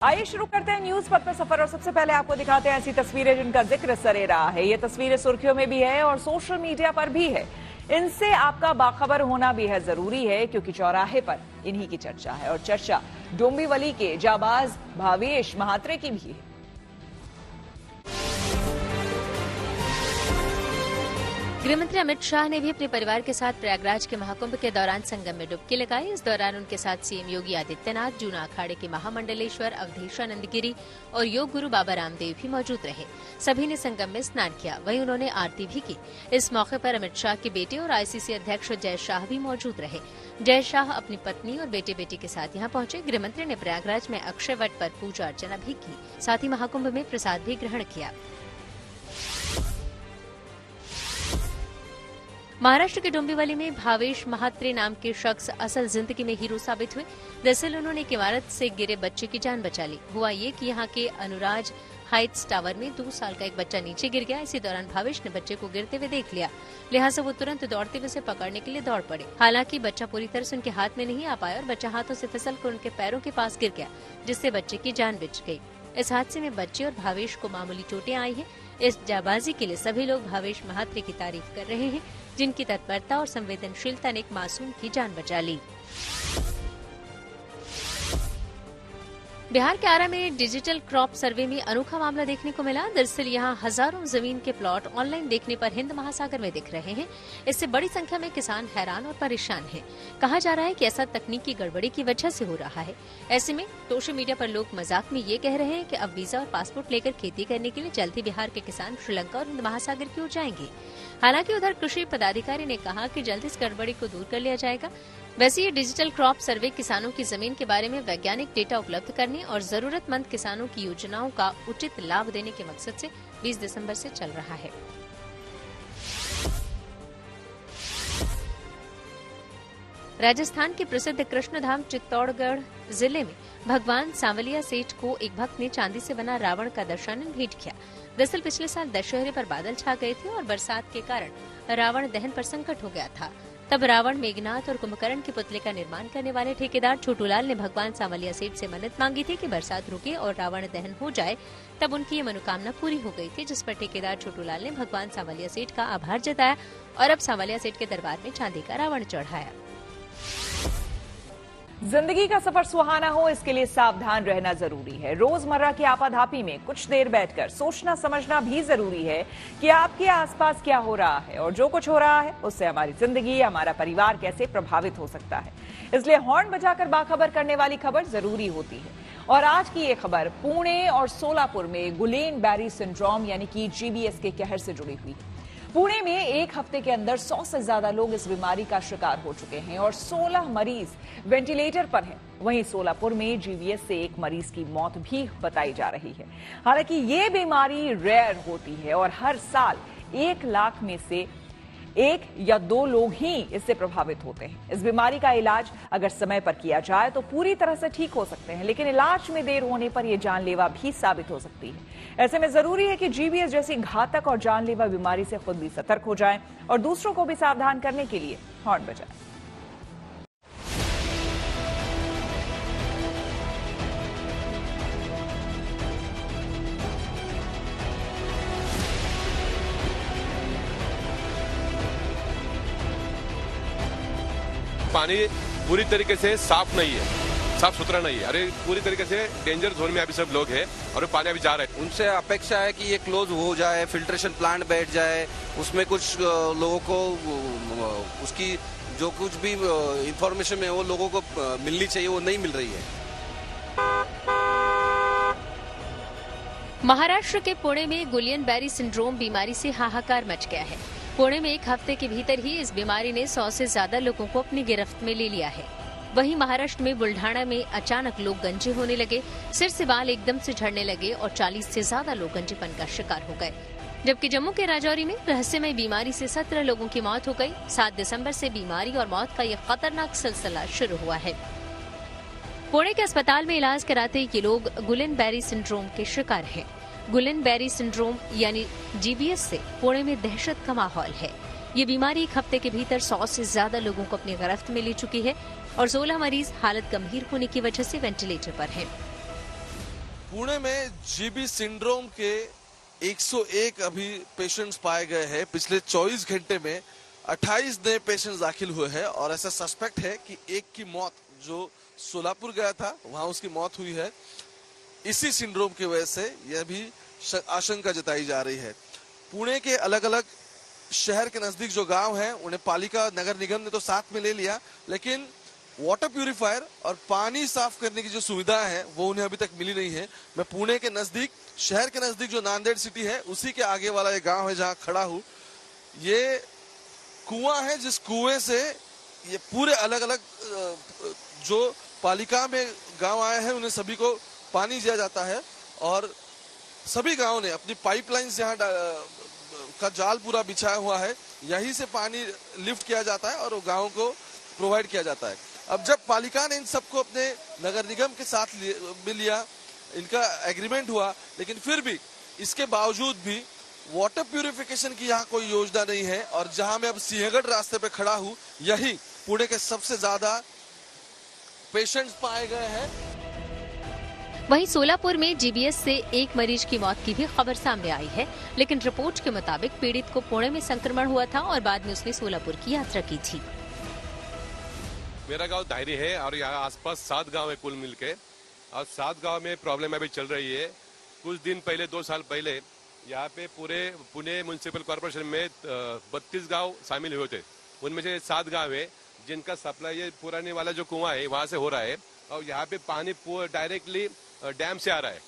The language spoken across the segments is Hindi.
आइए शुरू करते हैं न्यूज पथ पर सफर और सबसे पहले आपको दिखाते हैं ऐसी तस्वीरें जिनका जिक्र सरे रहा है। ये तस्वीरें सुर्खियों में भी है और सोशल मीडिया पर भी है। इनसे आपका बाखबर होना भी है जरूरी है क्योंकि चौराहे पर इन्हीं की चर्चा है और चर्चा डोंबिवली के जाबाज भावेश महात्रे की भी है। गृहमंत्री अमित शाह ने भी अपने परिवार के साथ प्रयागराज के महाकुंभ के दौरान संगम में डुबकी लगाई। इस दौरान उनके साथ सीएम योगी आदित्यनाथ, जूना अखाड़े के महामंडलेश्वर अवधेशानंद गिरी और योग गुरु बाबा रामदेव भी मौजूद रहे। सभी ने संगम में स्नान किया, वहीं उन्होंने आरती भी की। इस मौके पर अमित शाह के बेटे और आईसीसी अध्यक्ष जय शाह भी मौजूद रहे। जय शाह अपनी पत्नी और बेटे के साथ यहाँ पहुंचे। गृहमंत्री ने प्रयागराज में अक्षय वट पर पूजा अर्चना भी की, साथ ही महाकुंभ में प्रसाद भी ग्रहण किया। महाराष्ट्र के डोंबिवली में भावेश महात्रे नाम के शख्स असल जिंदगी में हीरो साबित हुए। दरअसल उन्होंने एक इमारत से गिरे बच्चे की जान बचा ली। हुआ ये कि यहाँ के अनुराज हाइट्स टावर में 2 साल का एक बच्चा नीचे गिर गया। इसी दौरान भावेश ने बच्चे को गिरते हुए देख लिया, लिहाजा वो तुरंत दौड़ते हुए उसे पकड़ने के लिए दौड़ पड़े। हालांकि बच्चा पूरी तरह से उनके हाथ में नहीं आ पाया और बच्चा हाथों से फिसल कर उनके पैरों के पास गिर गया, जिससे बच्चे की जान बच गई। इस हादसे में बच्चे और भावेश को मामूली चोटें आई हैं। इस जाबाजी के लिए सभी लोग भावेश महात्रे की तारीफ कर रहे हैं, जिनकी तत्परता और संवेदनशीलता ने एक मासूम की जान बचा ली। बिहार के आरा में डिजिटल क्रॉप सर्वे में अनोखा मामला देखने को मिला। दरअसल यहाँ हजारों जमीन के प्लॉट ऑनलाइन देखने पर हिंद महासागर में दिख रहे हैं। इससे बड़ी संख्या में किसान हैरान और परेशान हैं। कहा जा रहा है कि ऐसा तकनीकी गड़बड़ी की वजह से हो रहा है। ऐसे में सोशल मीडिया पर लोग मजाक में ये कह रहे हैं कि अब वीजा और पासपोर्ट लेकर खेती करने के लिए जल्द ही बिहार के किसान श्रीलंका और हिंद महासागर की ओर जाएंगे। हालांकि उधर कृषि पदाधिकारी ने कहा कि जल्द इस गड़बड़ी को दूर कर लिया जाएगा। वैसे ये डिजिटल क्रॉप सर्वे किसानों की जमीन के बारे में वैज्ञानिक डेटा उपलब्ध करने और जरूरतमंद किसानों की योजनाओं का उचित लाभ देने के मकसद से 20 दिसंबर से चल रहा है। राजस्थान के प्रसिद्ध कृष्णधाम चित्तौड़गढ़ जिले में भगवान सांवलिया सेठ को एक भक्त ने चांदी से बना रावण का दर्शन भेंट किया। दरअसल पिछले साल दशहरे पर बादल छा गए थे और बरसात के कारण रावण दहन पर संकट हो गया था। तब रावण, मेघनाथ और कुंभकर्ण के पुतले का निर्माण करने वाले ठेकेदार छोटूलाल ने भगवान सांवलिया सेठ से मन्नत मांगी थी कि बरसात रुके और रावण दहन हो जाए। तब उनकी ये मनोकामना पूरी हो गई थी, जिस पर ठेकेदार छोटूलाल ने भगवान सांवलिया सेठ का आभार जताया और अब सांवलिया सेठ के दरबार में चांदी का रावण चढ़ाया। जिंदगी का सफर सुहाना हो, इसके लिए सावधान रहना जरूरी है। रोजमर्रा की आपाधापी में कुछ देर बैठकर सोचना समझना भी जरूरी है कि आपके आसपास क्या हो रहा है और जो कुछ हो रहा है उससे हमारी जिंदगी, हमारा परिवार कैसे प्रभावित हो सकता है। इसलिए हॉर्न बजाकर बाखबर करने वाली खबर जरूरी होती है। और आज की ये खबर पुणे और सोलापुर में गुलेन बैरी सिंड्रोम यानी कि जीबीएस के कहर से जुड़ी हुई है। पुणे में एक हफ्ते के अंदर 100 से ज्यादा लोग इस बीमारी का शिकार हो चुके हैं और 16 मरीज वेंटिलेटर पर हैं। वहीं सोलापुर में जीबीएस से एक मरीज की मौत भी बताई जा रही है। हालांकि ये बीमारी रेयर होती है और हर साल 1 लाख में से 1 या 2 लोग ही इससे प्रभावित होते हैं। इस बीमारी का इलाज अगर समय पर किया जाए तो पूरी तरह से ठीक हो सकते हैं, लेकिन इलाज में देर होने पर यह जानलेवा भी साबित हो सकती है। ऐसे में जरूरी है कि जीबीएस जैसी घातक और जानलेवा बीमारी से खुद भी सतर्क हो जाएं और दूसरों को भी सावधान करने के लिए हॉर्न बजाएं। पानी पूरी तरीके से साफ नहीं है, साफ सुथरा नहीं है। अरे पूरी तरीके से डेंजर जोन में अभी सब लोग हैं और पानी अभी जा रहा है। उनसे अपेक्षा है कि ये क्लोज हो जाए, फिल्ट्रेशन प्लांट बैठ जाए, उसमें कुछ लोगों को उसकी जो कुछ भी इंफॉर्मेशन है वो लोगों को मिलनी चाहिए, वो नहीं मिल रही है। महाराष्ट्र के पुणे में गुलियन बैरी सिंड्रोम बीमारी से हाहाकार मच गया है। पुणे में एक हफ्ते के भीतर ही इस बीमारी ने 100 से ज्यादा लोगों को अपनी गिरफ्त में ले लिया है। वहीं महाराष्ट्र में बुल्ढाना में अचानक लोग गंजे होने लगे, सिर से बाल एकदम से झड़ने लगे और 40 से ज्यादा लोग गंजेपन का शिकार हो गए। जबकि जम्मू के राजौरी में रहस्यमय बीमारी से 17 लोगों की मौत हो गई। 7 दिसंबर से बीमारी और मौत का यह खतरनाक सिलसिला शुरू हुआ है। पुणे के अस्पताल में इलाज कराते ये लोग गुलेन बैरी सिंड्रोम के शिकार हैं। गुलेन बैरी सिंड्रोम यानी जीबीएस से पुणे में दहशत का माहौल है। ये बीमारी एक हफ्ते के भीतर 100 से ज्यादा लोगों को अपनी गिरफ्त में ले चुकी है और 16 मरीज हालत गंभीर होने की वजह से वेंटिलेटर पर हैं। पुणे में जीबी सिंड्रोम के 101 अभी पेशेंट्स पाए गए हैं। पिछले 24 घंटे में 28 नए पेशेंट्स दाखिल हुए हैं और ऐसा सस्पेक्ट है कि एक की मौत जो सोलापुर गया था वहां उसकी मौत हुई है इसी सिंड्रोम की वजह से। यह भी आशंका जताई जा रही है। पुणे के अलग अलग शहर के नजदीक जो गांव हैं उन्हें पालिका नगर निगम ने तो साथ में ले लिया, लेकिन वाटर प्यूरिफायर और पानी साफ करने की जो सुविधा है वो उन्हें अभी तक मिली नहीं है। मैं पुणे के नजदीक, शहर के नजदीक जो नांदेड़ सिटी है उसी के आगे वाला ये गांव है जहां खड़ा हूं। ये कुआं है जिस कुएं से ये पूरे अलग अलग जो पालिका में गांव आए हैं उन्हें सभी को पानी दिया जाता है और सभी गांवों ने अपनी पाइपलाइंस यहाँ का जाल पूरा बिछाया हुआ है। यहीं से पानी लिफ्ट किया जाता है और वो गांवों को प्रोवाइड किया जाता है। अब जब पालिका ने इन सबको अपने नगर निगम के साथ मिल लिया, इनका एग्रीमेंट हुआ, लेकिन फिर भी इसके बावजूद भी वाटर प्यूरिफिकेशन की यहाँ कोई योजना नहीं है। और जहां मैं अब सिंहगढ़ रास्ते पे खड़ा हूँ, यही पुणे के सबसे ज्यादा पेशेंट्स पाए गए हैं। वहीं सोलापुर में जीबीएस से एक मरीज की मौत की भी खबर सामने आई है, लेकिन रिपोर्ट के मुताबिक पीड़ित को पुणे में संक्रमण हुआ था और बाद में उसने सोलापुर की यात्रा की थी। मेरा गांव धायरी है और यहाँ आसपास 7 गांव है कुल मिलके, और 7 गांव में प्रॉब्लम अभी चल रही है। कुछ दिन पहले, 2 साल पहले, यहाँ पे पूरे पुणे म्युनिसिपल कॉर्पोरेशन में 32 गांव शामिल हुए थे। उनमें से 7 गांव है जिनका सप्लाई ये पुराने वाला जो कुआं है वहां से हो रहा है और यहाँ पे पानी डायरेक्टली डैम से आ रहा है।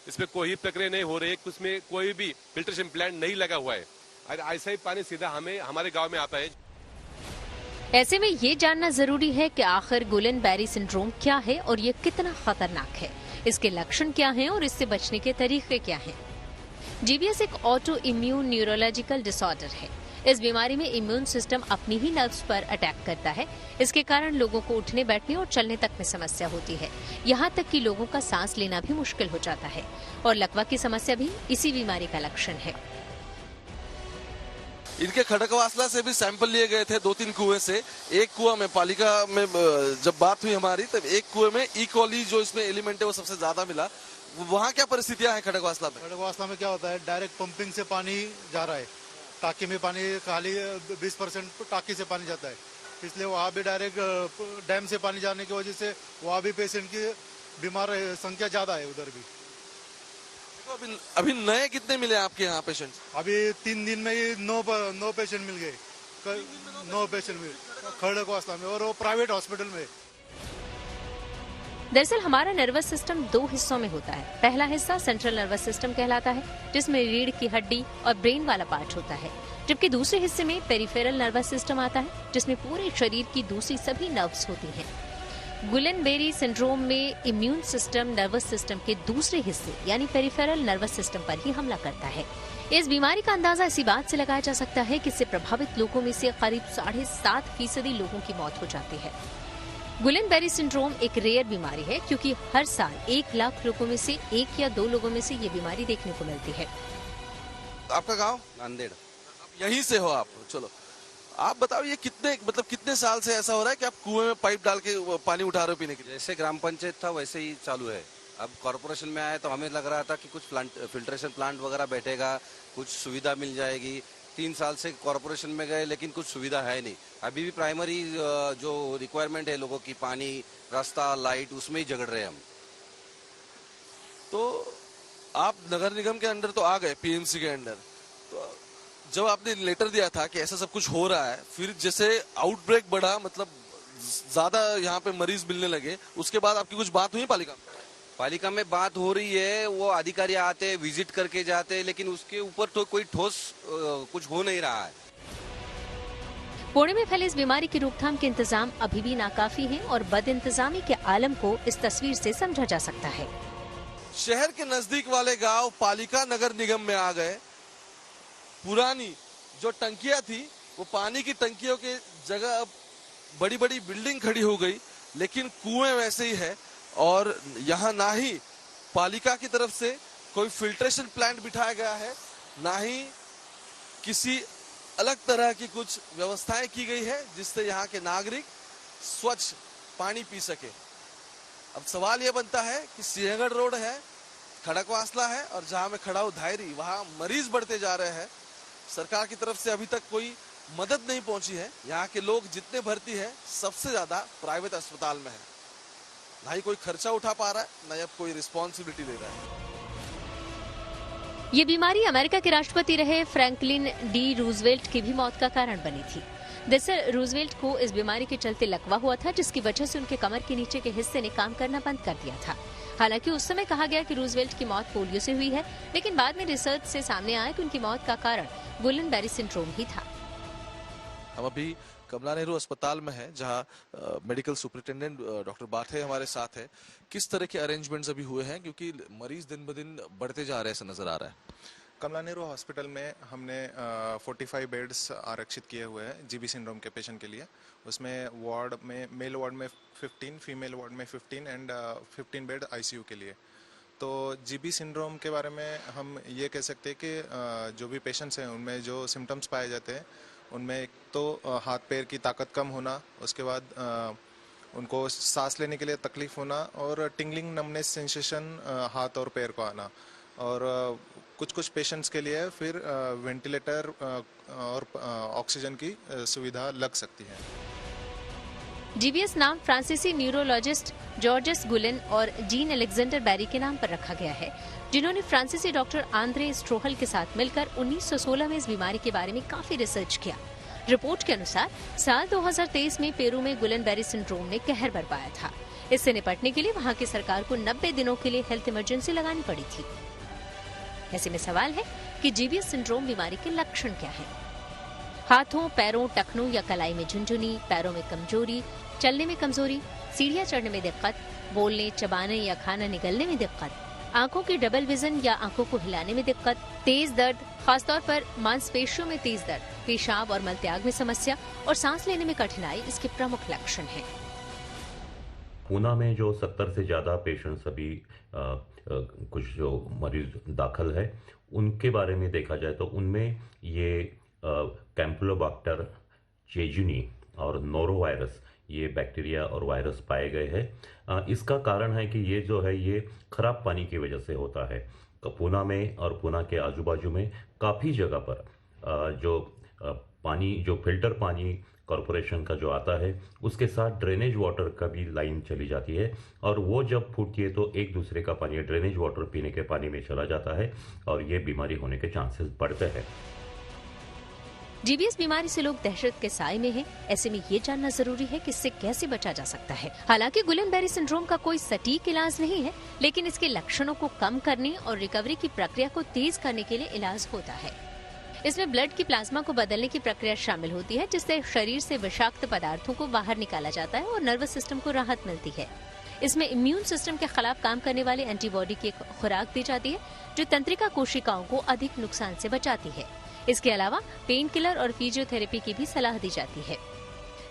इसमें कोई प्रक्रिया नहीं हो रही है, उसमें कोई भी फिल्ट्रेशन प्लांट नहीं लगा हुआ है और ऐसा ही पानी सीधा हमारे गाँव में आता है। ऐसे में ये जानना जरूरी है कि आखिर गुलिन बैरी सिंड्रोम क्या है और ये कितना खतरनाक है, इसके लक्षण क्या हैं और इससे बचने के तरीके क्या हैं। जीबीएस एक ऑटो इम्यून न्यूरोलॉजिकल डिसऑर्डर है। इस बीमारी में इम्यून सिस्टम अपनी ही नर्व्स पर अटैक करता है। इसके कारण लोगों को उठने बैठने और चलने तक में समस्या होती है। यहाँ तक कि लोगों का सांस लेना भी मुश्किल हो जाता है और लकवा की समस्या भी इसी बीमारी का लक्षण है। इनके खड़कवासला से भी सैंपल लिए गए थे 2-3 कुएं से। एक कुआं में पालिका में जब बात हुई हमारी, तब एक कुएं में ई कॉली जो इसमें एलिमेंट है वो सबसे ज्यादा मिला। वहाँ क्या परिस्थितियां हैं खड़कवासला में? खड़कवासला में क्या होता है, डायरेक्ट पंपिंग से पानी जा रहा है, टाकी में पानी खाली 20% टाकी से पानी जाता है, इसलिए वहाँ भी डायरेक्ट डैम से पानी जाने की वजह से वहाँ भी पेशेंट की बीमार संख्या ज्यादा है उधर भी। अभी नए कितने मिले आपके यहाँ पेशेंट? अभी 3 दिन में ही 9 पेशेंट मिल गए। 9 पेशेंट मिले खड़कवासला में और वो प्राइवेट हॉस्पिटल में। दरअसल हमारा नर्वस सिस्टम 2 हिस्सों में होता है। पहला हिस्सा सेंट्रल नर्वस सिस्टम कहलाता है, जिसमें रीढ़ की हड्डी और ब्रेन वाला पार्ट होता है, जबकि दूसरे हिस्से में पेरिफेरल नर्वस सिस्टम आता है, जिसमें पूरे शरीर की दूसरी सभी नर्व्स होती हैं। गुलिन बेरी सिंड्रोम में इम्यून सिस्टम नर्वस सिस्टम के दूसरे हिस्से यानी पेरिफेरल नर्वस सिस्टम पर ही हमला करता है। इस बीमारी का अंदाजा इसी बात से लगाया जा सकता है कि इससे प्रभावित लोगों में से करीब 7.5% लोगों की मौत हो जाती है। गुलिन बेरी सिंड्रोम एक रेयर बीमारी है क्योंकि हर साल 1 लाख लोगों में से 1 या 2 लोगों में से ये बीमारी देखने को मिलती है। आपका गांव? नांदेड़। यहीं से हो आप? चलो, आप बताओ ये कितने साल से ऐसा हो रहा है कि आप कुएं में पाइप डाल के पानी उठा रहे हो पीने के लिए? जैसे ग्राम पंचायत था वैसे ही चालू है। अब कॉर्पोरेशन में आए तो हमें लग रहा था कि कुछ फिल्ट्रेशन प्लांट वगैरह बैठेगा, कुछ सुविधा मिल जाएगी। 3 साल से कॉर्पोरेशन में गए लेकिन कुछ सुविधा है नहीं। अभी भी प्राइमरी जो रिक्वायरमेंट है लोगों की, पानी, रास्ता, लाइट, उसमें ही झगड़ रहे हम। तो आप नगर निगम के अंडर तो आ गए, पीएमसी के अंडर, तो जब आपने लेटर दिया था कि ऐसा सब कुछ हो रहा है, फिर जैसे आउटब्रेक बढ़ा, मतलब ज्यादा यहाँ पे मरीज मिलने लगे, उसके बाद आपकी कुछ बात हुई पालिका में? पालिका में बात हो रही है, वो अधिकारी आते, विजिट करके जाते, लेकिन उसके ऊपर तो कोई ठोस कुछ हो नहीं रहा है। पुणे में फैले इस बीमारी की रोकथाम के इंतजाम अभी भी नाकाफी हैं और बदइंतजामी के आलम को इस तस्वीर से समझा जा सकता है। शहर के नजदीक वाले गांव पालिका नगर निगम में आ गए। पुरानी जो टंकियां थी वो पानी की टंकियों के जगह अब बड़ी बड़ी बिल्डिंग खड़ी हो गई, लेकिन कुएं वैसे ही है और यहाँ ना ही पालिका की तरफ से कोई फिल्ट्रेशन प्लांट बिठाया गया है, ना ही किसी अलग तरह की कुछ व्यवस्थाएं की गई है जिससे यहाँ के नागरिक स्वच्छ पानी पी सके। अब सवाल यह बनता है कि सिंहगढ़ रोड है, खड़कवासला है और जहां मैं खड़ा हूं धायरी, वहां मरीज बढ़ते जा रहे हैं। सरकार की तरफ से अभी तक कोई मदद नहीं पहुंची है। यहाँ के लोग जितने भर्ती है सबसे ज्यादा प्राइवेट अस्पताल में है। ना ही कोई खर्चा उठा पा रहा है, ना अब कोई रिस्पॉन्सिबिलिटी ले रहा है। ये बीमारी अमेरिका के राष्ट्रपति रहे फ्रैंकलिन डी रूजवेल्ट की भी मौत का कारण बनी थी। दरअसल रूजवेल्ट को इस बीमारी के चलते लकवा हुआ था, जिसकी वजह से उनके कमर के नीचे के हिस्से ने काम करना बंद कर दिया था। हालांकि उस समय कहा गया कि रूजवेल्ट की मौत पोलियो से हुई है, लेकिन बाद में रिसर्च से सामने आया कि उनकी मौत का कारण गुलियन बेरी सिंड्रोम ही था। हम अभी कमला नेहरू अस्पताल में हैं, जहां मेडिकल सुपरिटेंडेंट डॉक्टर बाथे हमारे साथ है। किस तरह के अरेंजमेंट्स अभी हुए हैं, क्योंकि मरीज दिन ब दिन बढ़ते जा रहे हैं, ऐसा नजर आ रहा है। कमला नेहरू हॉस्पिटल में हमने 45 बेड्स आरक्षित किए हुए हैं जीबी सिंड्रोम के पेशेंट के लिए। उसमें वार्ड में, मेल वार्ड में 15, फीमेल वार्ड में 15 एंड 15 बेड आईसीयू के लिए। तो जीबी सिंड्रोम के बारे में हम ये कह सकते हैं कि जो भी पेशेंट्स हैं उनमें जो सिम्टम्स पाए जाते हैं, उनमें एक तो हाथ पैर की ताकत कम होना, उसके बाद उनको सांस लेने के लिए तकलीफ होना और टिंगलिंग नमनेस सेंसेशन हाथ और पैर को आना, और कुछ पेशेंट्स के लिए फिर वेंटिलेटर और ऑक्सीजन की सुविधा लग सकती है। जीबीएस नाम फ्रांसीसी न्यूरोलॉजिस्ट जॉर्जस गुलिन और जीन अलेक्जेंडर बेरी के नाम पर रखा गया है, जिन्होंने फ्रांसीसी डॉक्टर आंद्रे स्ट्रोहल के साथ मिलकर 1916 में इस बीमारी के बारे में काफी रिसर्च किया। रिपोर्ट के अनुसार साल 2023 में पेरू में गुलिन बेरी सिंड्रोम ने कहर बरपाया था। इससे निपटने के लिए वहां की सरकार को 90 दिनों के लिए हेल्थ इमरजेंसी लगानी पड़ी थी। ऐसे में सवाल है कि जीबीएस सिंड्रोम बीमारी के लक्षण क्या हैं? हाथों, पैरों, टखनों या कलाई में झुनझुनी, पैरों में कमजोरी, चलने में कमजोरी, सीढ़ियां चढ़ने में दिक्कत, बोलने, चबाने या खाना निगलने में दिक्कत, आंखों की डबल विजन या आंखों को हिलाने में दिक्कत, तेज दर्द, खासतौर पर मांसपेशियों में तेज दर्द, पेशाब और मलत्याग में समस्या और सांस लेने में कठिनाई इसके प्रमुख लक्षण हैं। पूना में जो 70 से ज्यादा पेशेंट्स अभी कुछ जो मरीज दाखिल है, उनके बारे में देखा जाए तो उनमें ये कैम्पलोबैक्टर जेजुनी और नोरोवायरस, ये बैक्टीरिया और वायरस पाए गए हैं। इसका कारण है कि ये जो है ये खराब पानी की वजह से होता है। पूना में और पूना के आजू बाजू में काफ़ी जगह पर जो पानी, जो फिल्टर पानी कॉरपोरेशन का जो आता है, उसके साथ ड्रेनेज वाटर का भी लाइन चली जाती है, और वो जब फूटती है तो एक दूसरे का पानी ड्रेनेज वाटर पीने के पानी में चला जाता है और ये बीमारी होने के चांसेस बढ़ते हैं। जीबीएस बीमारी से लोग दहशत के साए में हैं। ऐसे में ये जानना जरूरी है कि इससे कैसे बचा जा सकता है। हालांकि गुलियन बेरी सिंड्रोम का कोई सटीक इलाज नहीं है, लेकिन इसके लक्षणों को कम करने और रिकवरी की प्रक्रिया को तेज करने के लिए इलाज होता है। इसमें ब्लड की प्लाज्मा को बदलने की प्रक्रिया शामिल होती है, जिससे शरीर से विषाक्त पदार्थों को बाहर निकाला जाता है और नर्वस सिस्टम को राहत मिलती है। इसमें इम्यून सिस्टम के खिलाफ काम करने वाले एंटीबॉडी की एक खुराक दी जाती है, जो तंत्रिका कोशिकाओं को अधिक नुकसान से बचाती है। इसके अलावा पेन किलर और फिजियोथेरेपी की भी सलाह दी जाती है।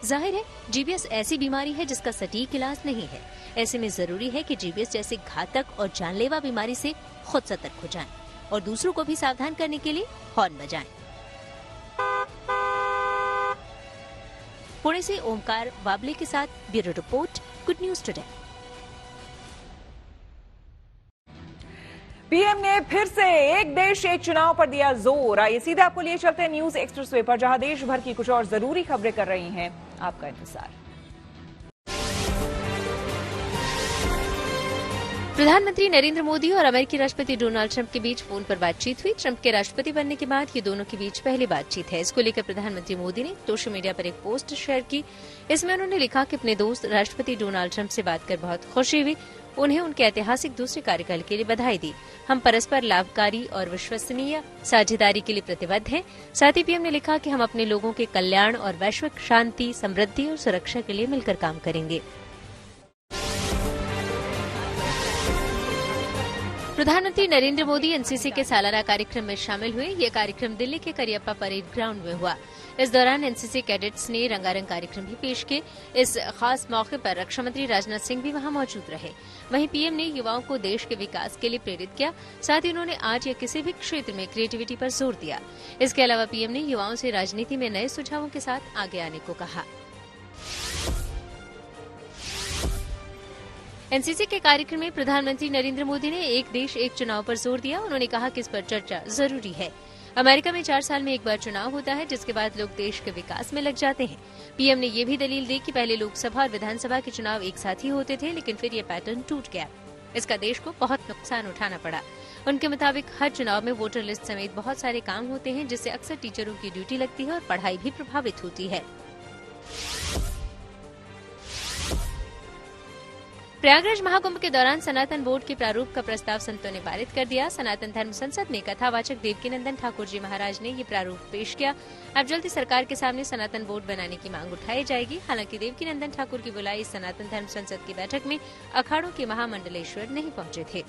जाहिर है, जीबीएस ऐसी बीमारी है जिसका सटीक इलाज नहीं है। ऐसे में जरूरी है कि जीबीएस जैसी घातक और जानलेवा बीमारी से खुद सतर्क हो जाएं और दूसरों को भी सावधान करने के लिए हॉर्न बजाएं। पुणे से ओमकार वाबले के साथ bureau report, good news today. PM ने फिर से एक देश एक चुनाव पर दिया जोर। आइए सीधे आपको लिए चलते हैं न्यूज एक्सप्रेसवे पर, जहां देश भर की कुछ और जरूरी खबरें कर रही हैं आपका इंतजार। प्रधानमंत्री नरेंद्र मोदी और अमेरिकी राष्ट्रपति डोनाल्ड ट्रंप के बीच फोन पर बातचीत हुई। ट्रंप के राष्ट्रपति बनने के बाद ये दोनों के बीच पहली बातचीत है। इसको लेकर प्रधानमंत्री मोदी ने सोशल मीडिया पर एक पोस्ट शेयर की। इसमें उन्होंने लिखा कि अपने दोस्त राष्ट्रपति डोनाल्ड ट्रंप से बात कर बहुत खुशी हुई। उन्हें उनके ऐतिहासिक दूसरे कार्यकाल के लिए बधाई दी। हम परस्पर लाभकारी और विश्वसनीय साझेदारी के लिए प्रतिबद्ध हैं। साथ ही पीएम ने लिखा कि हम अपने लोगों के कल्याण और वैश्विक शांति, समृद्धि और सुरक्षा के लिए मिलकर काम करेंगे। प्रधानमंत्री नरेंद्र मोदी एनसीसी के सालाना कार्यक्रम में शामिल हुए। ये कार्यक्रम दिल्ली के करियप्पा परेड ग्राउंड में हुआ। इस दौरान एनसीसी कैडेट्स ने रंगारंग कार्यक्रम भी पेश किए। इस खास मौके पर रक्षा मंत्री राजनाथ सिंह भी वहां मौजूद रहे। वहीं पीएम ने युवाओं को देश के विकास के लिए प्रेरित किया। साथ ही उन्होंने आर्ट या किसी भी क्षेत्र में क्रिएटिविटी पर जोर दिया। इसके अलावा पीएम ने युवाओं से राजनीति में नए सुझावों के साथ आगे आने को कहा। एनसीसी के कार्यक्रम में प्रधानमंत्री नरेंद्र मोदी ने एक देश एक चुनाव पर जोर दिया। उन्होंने कहा कि इस पर चर्चा जरूरी है। अमेरिका में 4 साल में एक बार चुनाव होता है, जिसके बाद लोग देश के विकास में लग जाते हैं। पीएम ने ये भी दलील दी कि पहले लोकसभा और विधानसभा के चुनाव एक साथ ही होते थे, लेकिन फिर ये पैटर्न टूट गया। इसका देश को बहुत नुकसान उठाना पड़ा। उनके मुताबिक हर चुनाव में वोटर लिस्ट समेत बहुत सारे काम होते हैं, जिससे अक्सर टीचरों की ड्यूटी लगती है और पढ़ाई भी प्रभावित होती है। प्रयागराज महाकुंभ के दौरान सनातन बोर्ड के प्रारूप का प्रस्ताव संतों ने पारित कर दिया। सनातन धर्म संसद में कथावाचक देवकीनंदन ठाकुर जी महाराज ने ये प्रारूप पेश किया। अब जल्दी सरकार के सामने सनातन बोर्ड बनाने की मांग उठाई जाएगी। हालांकि देवकीनंदन ठाकुर की बुलाई इस सनातन धर्म संसद की बैठक में अखाड़ों के महामंडलेश्वर नहीं पहुंचे थे।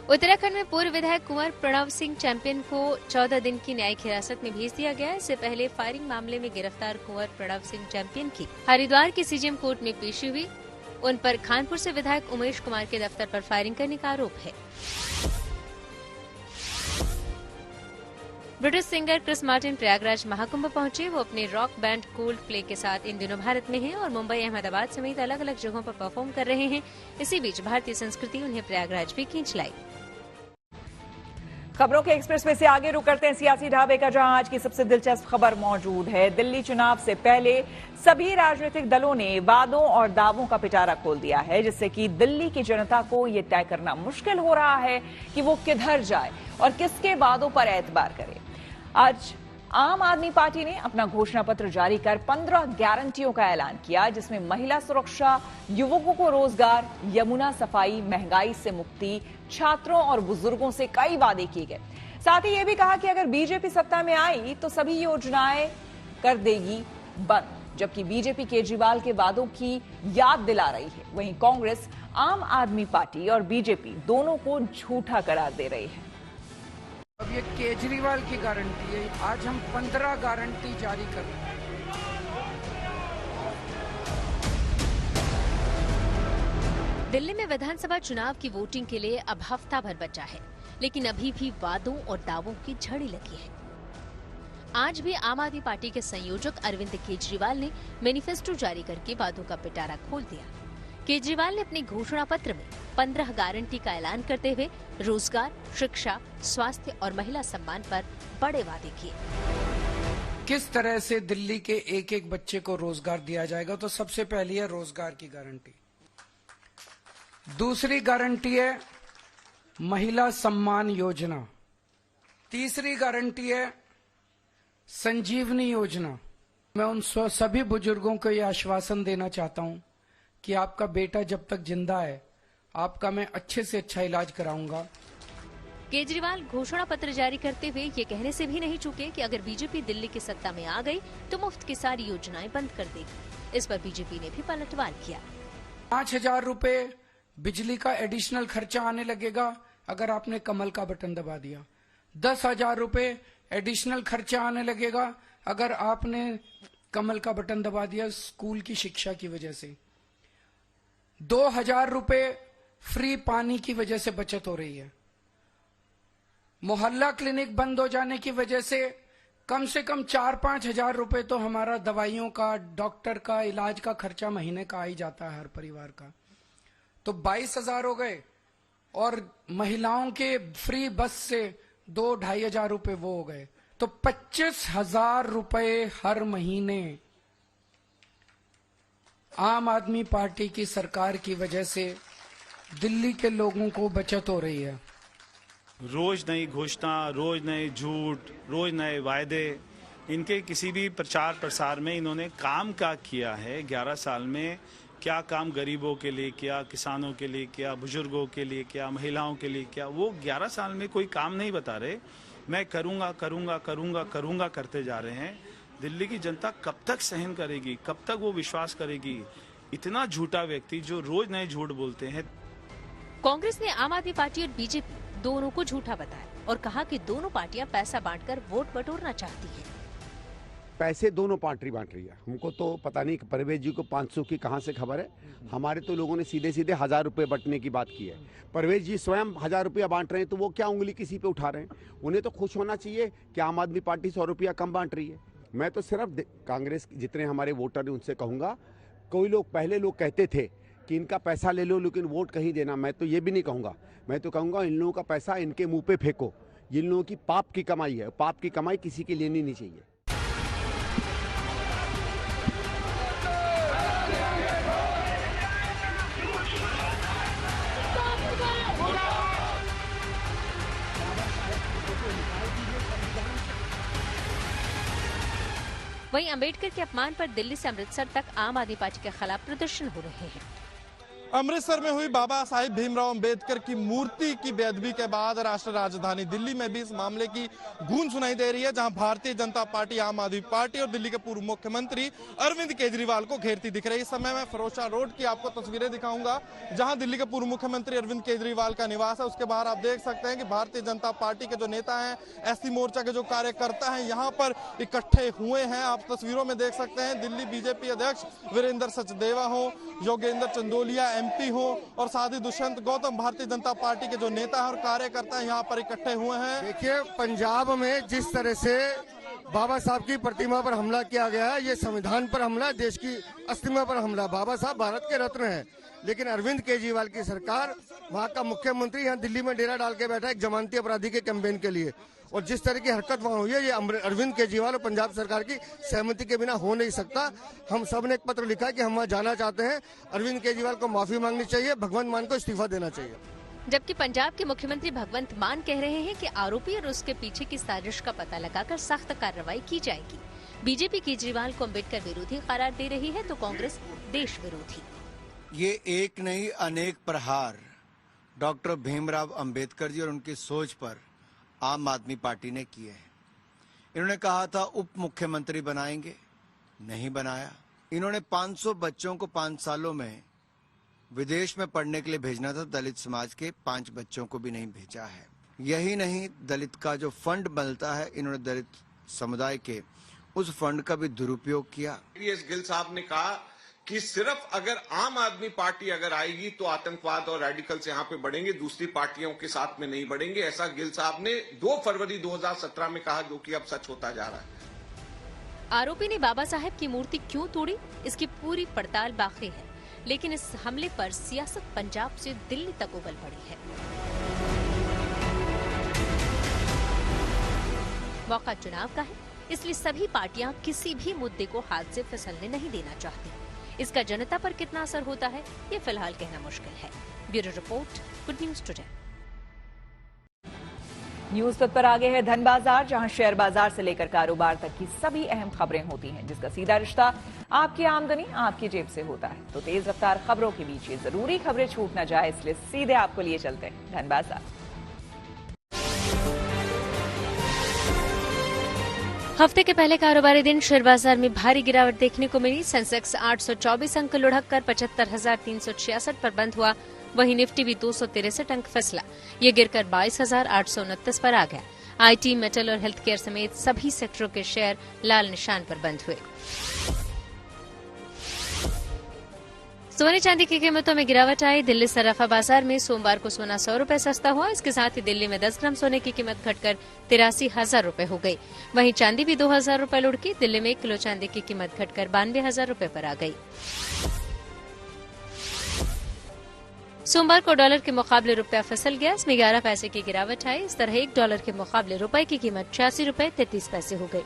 उत्तराखंड में पूर्व विधायक कुंवर प्रणव सिंह चैंपियन को 14 दिन की न्यायिक हिरासत में भेज दिया गया। इससे पहले फायरिंग मामले में गिरफ्तार कुंवर प्रणव सिंह चैंपियन की हरिद्वार की सीजेएम कोर्ट में पेशी हुई। उन पर कानपुर से विधायक उमेश कुमार के दफ्तर पर फायरिंग करने का आरोप है। British singer Chris Martin Prayagraj Mahakumbh पहुंचे। वो अपने रॉक बैंड कोल्ड प्ले के साथ इन दिनों भारत में हैं और मुंबई, अहमदाबाद समेत अलग अलग जगहों पर परफॉर्म कर रहे हैं। इसी बीच भारतीय संस्कृति उन्हें प्रयागराज भी खींच लाई। खबरों के एक्सप्रेस में से आगे रुक करते हैं सियासी ढाबे का, जहां आज की सबसे दिलचस्प खबर मौजूद है। दिल्ली चुनाव से पहले सभी राजनीतिक दलों ने वादों और दावों का पिटारा खोल दिया है, जिससे कि दिल्ली की जनता को यह तय करना मुश्किल हो रहा है कि वो किधर जाए और किसके वादों पर एतबार करे। आज आम आदमी पार्टी ने अपना घोषणा पत्र जारी कर 15 गारंटियों का ऐलान किया, जिसमें महिला सुरक्षा, युवकों को रोजगार, यमुना सफाई, महंगाई से मुक्ति, छात्रों और बुजुर्गों से कई वादे किए गए। साथ ही यह भी कहा कि अगर बीजेपी सत्ता में आई तो सभी योजनाएं कर देगी बंद, जबकि बीजेपी केजरीवाल के वादों की याद दिला रही है। वहीं कांग्रेस, आम आदमी पार्टी और बीजेपी दोनों को झूठा करार दे रही है। अब ये केजरीवाल की गारंटी है, आज हम 15 गारंटी जारी कर रहे हैं। दिल्ली में विधानसभा चुनाव की वोटिंग के लिए अब हफ्ता भर बचा है, लेकिन अभी भी वादों और दावों की झड़ी लगी है। आज भी आम आदमी पार्टी के संयोजक अरविंद केजरीवाल ने मैनिफेस्टो जारी करके वादों का पिटारा खोल दिया। केजरीवाल ने अपने घोषणा पत्र में 15 गारंटी का ऐलान करते हुए रोजगार, शिक्षा, स्वास्थ्य और महिला सम्मान पर बड़े वादे किए। किस तरह से दिल्ली के एक एक बच्चे को रोजगार दिया जाएगा, तो सबसे पहली है रोजगार की गारंटी। दूसरी गारंटी है महिला सम्मान योजना। तीसरी गारंटी है संजीवनी योजना। मैं उन सभी बुजुर्गों को यह आश्वासन देना चाहता हूं कि आपका बेटा जब तक जिंदा है, आपका मैं अच्छे से अच्छा इलाज कराऊंगा। केजरीवाल घोषणा पत्र जारी करते हुए ये कहने से भी नहीं चूके कि अगर बीजेपी दिल्ली की सत्ता में आ गई तो मुफ्त की सारी योजनाएं बंद कर देगी। इस पर बीजेपी ने भी पलटवार किया। 5,000 रुपए बिजली का एडिशनल खर्चा आने लगेगा अगर आपने कमल का बटन दबा दिया। 10,000 रुपए एडिशनल खर्चा आने लगेगा अगर आपने कमल का बटन दबा दिया स्कूल की शिक्षा की वजह से। 2,000 रुपए फ्री पानी की वजह से बचत हो रही है। मोहल्ला क्लिनिक बंद हो जाने की वजह से कम 4-5 हजार रुपए तो हमारा दवाइयों का, डॉक्टर का, इलाज का खर्चा महीने का आ ही जाता है हर परिवार का। तो 22,000 हो गए और महिलाओं के फ्री बस से 2-2.5 हजार रुपए वो हो गए, तो 25,000 रुपए हर महीने आम आदमी पार्टी की सरकार की वजह से दिल्ली के लोगों को बचत हो रही है। रोज नई घोषणा, रोज नए झूठ, रोज नए वायदे, इनके किसी भी प्रचार प्रसार में इन्होंने काम क्या किया है? 11 साल में क्या काम गरीबों के लिए किया, किसानों के लिए किया, बुजुर्गों के लिए किया, महिलाओं के लिए किया? वो 11 साल में कोई काम नहीं बता रहे। मैं करूंगा करूंगा करूंगा करूंगा करते जा रहे हैं। दिल्ली की जनता कब तक सहन करेगी? कब तक वो विश्वास करेगी? इतना झूठा व्यक्ति जो रोज नए झूठ बोलते हैं। कांग्रेस ने आम आदमी पार्टी और बीजेपी दोनों को झूठा बताया और कहा कि दोनों पार्टियां पैसा बांटकर वोट बटोरना चाहती हैं। पैसे दोनों पार्टी बांट रही है। हमको तो पता नहीं परवेज जी को 500 की कहां से खबर है। हमारे तो लोगों ने सीधे सीधे 1,000 रुपए बंटने की बात की है। परवेज जी स्वयं 1,000 रुपया बांट रहे हैं, तो वो क्या उंगली किसी पे उठा रहे हैं? उन्हें तो खुश होना चाहिए कि आम आदमी पार्टी 100 रुपया कम बांट रही है। मैं तो सिर्फ कांग्रेस जितने हमारे वोटर हैं उनसे कहूँगा, कोई लोग पहले लोग कहते थे कि इनका पैसा ले लो लेकिन वोट कहीं देना, मैं तो ये भी नहीं कहूँगा। मैं तो कहूँगा इन लोगों का पैसा इनके मुंह पे फेंको। इन लोगों की पाप की कमाई है, पाप की कमाई किसी की लेनी नहीं चाहिए। वहीं अंबेडकर के अपमान पर दिल्ली से अमृतसर तक आम आदमी पार्टी के खिलाफ प्रदर्शन हो रहे हैं। अमृतसर में हुई बाबा साहिब भीमराव अंबेडकर की मूर्ति की बेअदबी के बाद राष्ट्र राजधानी दिल्ली में भी इस मामले की गूंज सुनाई दे रही है, जहां भारतीय जनता पार्टी, आम आदमी पार्टी और दिल्ली के पूर्व मुख्यमंत्री अरविंद केजरीवाल को घेरती दिख रही है। इस समय मैं फिरोजशाह रोड की आपको तस्वीरें दिखाऊंगा, जहां दिल्ली के पूर्व मुख्यमंत्री अरविंद केजरीवाल का निवास है। उसके बाहर आप देख सकते हैं कि भारतीय जनता पार्टी के जो नेता हैं, एससी मोर्चा के जो कार्यकर्ता हैं, यहाँ पर इकट्ठे हुए हैं। आप तस्वीरों में देख सकते हैं दिल्ली बीजेपी अध्यक्ष वीरेंद्र सचदेवा हो, योगेंद्र चंदोलिया एमपी हो और साथ ही दुष्यंत गौतम भारतीय जनता पार्टी के जो नेता और कार्यकर्ता यहाँ पर इकट्ठे हुए हैं। देखिए, पंजाब में जिस तरह से बाबा साहब की प्रतिमा पर हमला किया गया है, ये संविधान पर हमला, देश की अस्तित्व पर हमला। बाबा साहब भारत के रत्न हैं, लेकिन अरविंद केजरीवाल की सरकार, वहाँ का मुख्यमंत्री यहाँ दिल्ली में डेरा डाल के बैठा है एक जमानती अपराधी के कैंपेन के लिए। और जिस तरह की हरकत वहाँ हुई है, ये अरविंद केजरीवाल और पंजाब सरकार की सहमति के बिना हो नहीं सकता। हम सब ने एक पत्र लिखा है कि हम वहाँ जाना चाहते हैं। अरविंद केजरीवाल को माफी मांगनी चाहिए, भगवंत मान को इस्तीफा देना चाहिए। जबकि पंजाब के मुख्यमंत्री भगवंत मान कह रहे हैं कि आरोपी और उसके पीछे की साजिश का पता लगाकर सख्त कार्रवाई की जाएगी। बीजेपी केजरीवाल को अम्बेडकर विरोधी करार दे रही है तो कांग्रेस देश विरोधी। ये एक नहीं अनेक प्रहार डॉक्टर भीमराव अंबेडकर जी और उनकी सोच पर आम आदमी पार्टी ने किए हैं। इन्होंने कहा था उप मुख्यमंत्री बनाएंगे, नहीं बनाया। इन्होंने 500 बच्चों को 5 सालों में विदेश में पढ़ने के लिए भेजना था, दलित समाज के 5 बच्चों को भी नहीं भेजा है। यही नहीं, दलित का जो फंड बनता है, इन्होंने दलित समुदाय के उस फंड का भी दुरुपयोग किया। गिल साहब ने कहा कि सिर्फ अगर आम आदमी पार्टी अगर आएगी तो आतंकवाद और रेडिकल्स यहाँ पे बढ़ेंगे, दूसरी पार्टियों के साथ में नहीं बढ़ेंगे। ऐसा गिल साहब ने 2 फरवरी 2017 में कहा, जो कि अब सच होता जा रहा है। आरोपी ने बाबा साहब की मूर्ति क्यों तोड़ी, इसकी पूरी पड़ताल बाकी है, लेकिन इस हमले पर सियासत पंजाब से दिल्ली तक उबल पड़ी है। मौका चुनाव का है, इसलिए सभी पार्टियां किसी भी मुद्दे को हाथ से फिसलने नहीं देना चाहती। इसका जनता पर कितना असर होता है, ये फिलहाल कहना मुश्किल है। Bureau report, good news today. News तक पर आगे है धन बाजार, जहां शेयर बाजार से लेकर कारोबार तक की सभी अहम खबरें होती हैं, जिसका सीधा रिश्ता आपकी आमदनी आपकी जेब से होता है। तो तेज रफ्तार खबरों के बीच ये जरूरी खबरें छूट न जाए, इसलिए सीधे आपको लिए चलते हैं धन बाजार। हफ्ते के पहले कारोबारी दिन शेयर बाजार में भारी गिरावट देखने को मिली। सेंसेक्स 824 अंक लुढ़क कर 75,366 पर बंद हुआ। वहीं निफ्टी भी 263 अंक फिसला, ये गिरकर 22,829 पर आ गया। आईटी, मेटल और हेल्थ केयर समेत सभी सेक्टरों के शेयर लाल निशान पर बंद हुए। सोने चांदी की कीमतों में गिरावट आई। दिल्ली सराफा बाजार में सोमवार को सोना 100 रुपए सस्ता हुआ। इसके साथ ही दिल्ली में 10 ग्राम सोने की कीमत घटकर 83,000 रुपए हो गई। वहीं चांदी भी 2,000 रुपए लुढ़की। दिल्ली में 1 किलो चांदी की कीमत घटकर 92,000 रुपए पर आ गई। सोमवार को डॉलर के मुकाबले रुपया फिसल गया, इसमें 11 पैसे की गिरावट आई। इस तरह 1 डॉलर के मुकाबले रुपए की कीमत 86 रुपए 33 पैसे हो गई।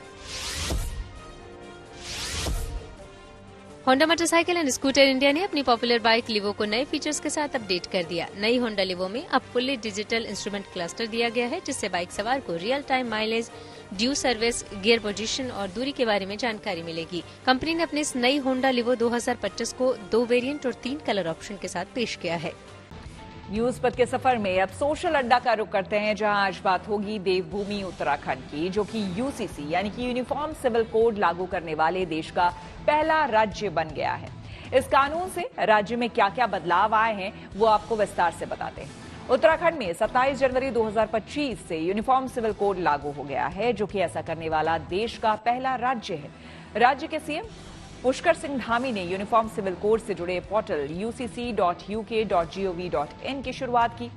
Honda motorcycle and scooter India ने अपनी पॉपुलर बाइक लिवो को नए फीचर्स के साथ अपडेट कर दिया। नई होंडा लिवो में अब फुल्ली डिजिटल इंस्ट्रूमेंट क्लस्टर दिया गया है, जिससे बाइक सवार को real time mileage, due service, gear position और दूरी के बारे में जानकारी मिलेगी। कंपनी ने अपनी इस नई होंडा लिवो 2025 को 2 वेरिएंट और 3 कलर ऑप्शन के साथ पेश किया है। न्यूज पथ के सफर में अब सोशल अड्डा का रुख करते हैं, जहां आज बात होगी देवभूमि उत्तराखंड की, जो कि यूसीसी यानी कि यूनिफॉर्म सिविल कोड लागू करने वाले देश का पहला राज्य बन गया है। इस कानून से राज्य में क्या क्या बदलाव आए हैं, वो आपको विस्तार से बताते हैं। उत्तराखंड में 27 जनवरी 2025 से यूनिफॉर्म सिविल कोड लागू हो गया है, जो कि ऐसा करने वाला देश का पहला राज्य है। राज्य के सीएम पुष्कर सिंह धामी ने यूनिफॉर्म सिविल कोड से जुड़े पोर्टल ucc.uk.gov.in की शुरुआत की।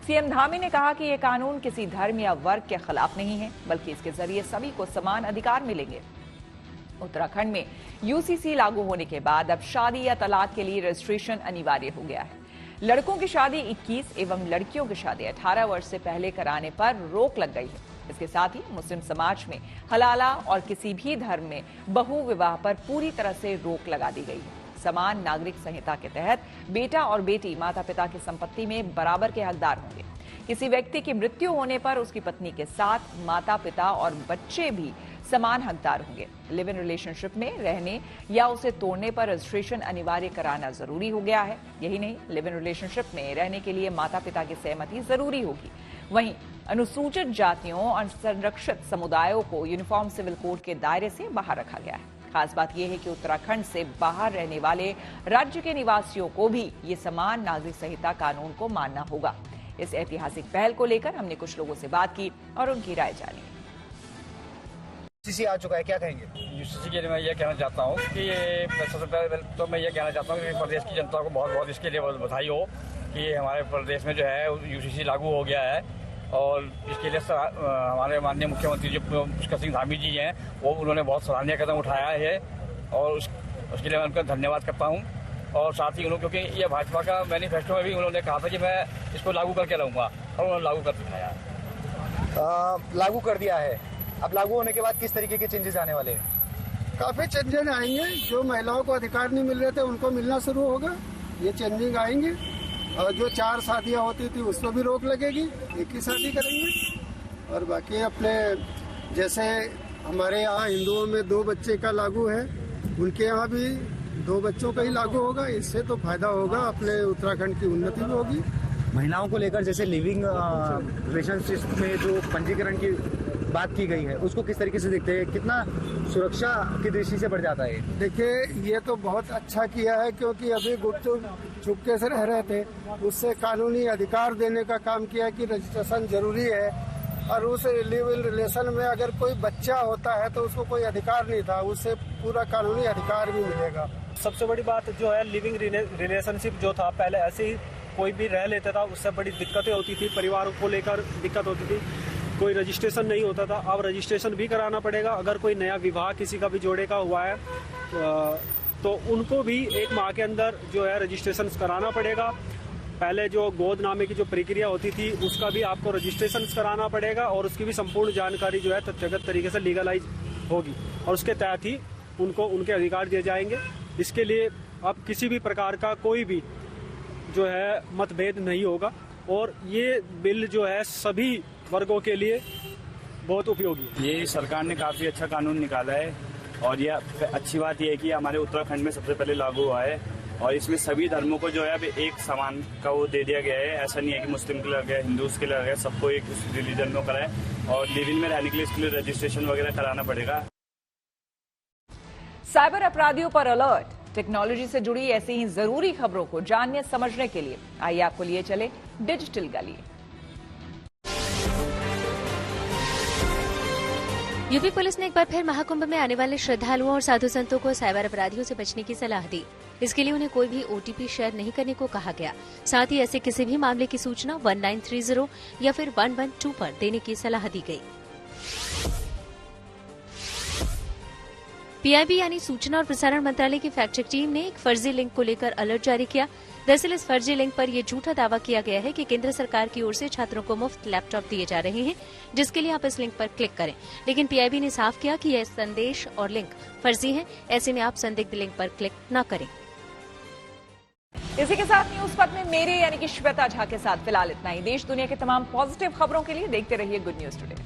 सीएम धामी ने कहा कि यह कानून किसी धर्म या वर्ग के खिलाफ नहीं है, बल्कि इसके जरिए सभी को समान अधिकार मिलेंगे। उत्तराखंड में यूसीसी लागू होने के बाद अब शादी या तलाक के लिए रजिस्ट्रेशन अनिवार्य हो गया है। लड़कों की शादी 21 एवं लड़कियों की शादी 18 वर्ष से पहले कराने पर रोक लग गई है। इसके साथ ही मुस्लिम समाज में हलाला और किसी भी धर्म में बहु विवाह पर पूरी तरह से रोक लगा दी गई है। समान नागरिक संहिता के तहत बेटा और बेटी माता पिता की संपत्ति में बराबर के हकदार होंगे। किसी व्यक्ति की मृत्यु होने पर उसकी पत्नी के साथ माता पिता और बच्चे भी समान हकदार होंगे। लिव इन रिलेशनशिप में रहने या उसे तोड़ने पर रजिस्ट्रेशन अनिवार्य कराना जरूरी हो गया है। यही नहीं, लिव इन रिलेशनशिप में रहने के लिए माता पिता की सहमति जरूरी होगी। वहीं अनुसूचित जातियों और संरक्षित समुदायों को यूनिफॉर्म सिविल कोड के दायरे से बाहर रखा गया है। खास बात यह है कि उत्तराखंड से बाहर रहने वाले राज्य के निवासियों को भी ये समान नागरिक संहिता कानून को मानना होगा। इस ऐतिहासिक पहल को लेकर हमने कुछ लोगों से बात की और उनकी राय जानी। यूसीसी आ चुका है, क्या कहेंगे? यूसीसी के लिए मैं ये कहना चाहता हूँ कि सबसे पहले तो मैं ये कहना चाहता हूँ कि प्रदेश की जनता को बहुत बहुत इसके लिए बधाई हो कि हमारे प्रदेश में जो है यूसीसी लागू हो गया है। और इसके लिए हमारे माननीय मुख्यमंत्री जो पुष्कर सिंह धामी जी हैं वो उन्होंने बहुत सराहनीय कदम उठाया है और उसके लिए मैं उनका धन्यवाद करता हूँ। और साथ ही उन्होंने, क्योंकि ये भाजपा का मैनिफेस्टो में भी उन्होंने कहा था कि मैं इसको लागू करके रहूँगा और उन्होंने लागू कर दिखाया है। लागू कर दिया है। अब लागू होने के बाद किस तरीके के चेंजेस आने वाले हैं? काफी चेंजेस आएंगे। जो महिलाओं को अधिकार नहीं मिल रहे थे उनको मिलना शुरू होगा, ये चेंजिंग आएंगे। और जो 4 शादियां होती थी उस पर भी रोक लगेगी, एक ही शादी करेंगे। और बाकी अपने जैसे हमारे यहाँ हिंदुओं में 2 बच्चे का लागू है, उनके यहाँ भी 2 बच्चों का ही लागू होगा। इससे तो फायदा होगा, अपने उत्तराखंड की उन्नति भी होगी। महिलाओं को लेकर जैसे लिविंग रिलेशनशिप में जो पंजीकरण की बात की गई है उसको किस तरीके से देखते हैं? कितना सुरक्षा की दृष्टि से बढ़ जाता है? देखिए, ये तो बहुत अच्छा किया है, क्योंकि अभी गुपचुप चुपके से रह रहे थे, उससे कानूनी अधिकार देने का काम किया है कि रजिस्ट्रेशन जरूरी है। और उस लिव इन रिलेशन में अगर कोई बच्चा होता है तो उसको कोई अधिकार नहीं था, उससे पूरा कानूनी अधिकार भी मिलेगा। सबसे बड़ी बात जो है लिविंग रिलेशनशिप जो था, पहले ऐसे ही कोई भी रह लेता था, उससे बड़ी दिक्कतें होती थी, परिवार को लेकर दिक्कत होती थी, कोई रजिस्ट्रेशन नहीं होता था। अब रजिस्ट्रेशन भी कराना पड़ेगा। अगर कोई नया विवाह किसी का भी जोड़े का हुआ है तो उनको भी 1 माह के अंदर जो है रजिस्ट्रेशन कराना पड़ेगा। पहले जो गोदनामे की जो प्रक्रिया होती थी उसका भी आपको रजिस्ट्रेशन कराना पड़ेगा और उसकी भी संपूर्ण जानकारी जो है तथ्यगत तरीके से लीगलाइज होगी और उसके तहत ही उनको उनके अधिकार दिए जाएंगे। इसके लिए अब किसी भी प्रकार का कोई भी जो है मतभेद नहीं होगा और ये बिल जो है सभी वर्गों के लिए बहुत उपयोगी है। ये सरकार ने काफ़ी अच्छा कानून निकाला है और ये अच्छी बात यह है कि हमारे उत्तराखंड में सबसे पहले लागू हुआ है और इसमें सभी धर्मों को जो है अभी एक समान का वो दे दिया गया है। ऐसा नहीं है कि मुस्लिम के लिए लग गया, हिंदूज के लिए लग गया, सबको एक रिलीजन में कराए। और लिव इन में रहने के लिए इसके लिए रजिस्ट्रेशन वगैरह कराना पड़ेगा। साइबर अपराधियों पर अलर्ट। टेक्नोलॉजी से जुड़ी ऐसी ही जरूरी खबरों को जानने समझने के लिए आइए आपको लिए चले डिजिटल गली। यूपी पुलिस ने एक बार फिर महाकुंभ में आने वाले श्रद्धालुओं और साधु संतों को साइबर अपराधियों से बचने की सलाह दी। इसके लिए उन्हें कोई भी ओटीपी शेयर नहीं करने को कहा गया। साथ ही ऐसे किसी भी मामले की सूचना 1930 या फिर 112 पर देने की सलाह दी गई। पीआईबी यानी सूचना और प्रसारण मंत्रालय की फैक्ट चेक टीम ने एक फर्जी लिंक को लेकर अलर्ट जारी किया। दरअसल इस फर्जी लिंक पर यह झूठा दावा किया गया है कि केंद्र सरकार की ओर से छात्रों को मुफ्त लैपटॉप दिए जा रहे हैं, जिसके लिए आप इस लिंक पर क्लिक करें। लेकिन पीआईबी ने साफ किया कि यह संदेश और लिंक फर्जी है, ऐसे में आप संदिग्ध लिंक पर क्लिक न करें। इसी के साथ न्यूज पथ में मेरे यानी कि श्वेता झा के साथ फिलहाल इतना ही। देश दुनिया के तमाम पॉजिटिव खबरों के लिए देखते रहिए गुड न्यूज टुडे।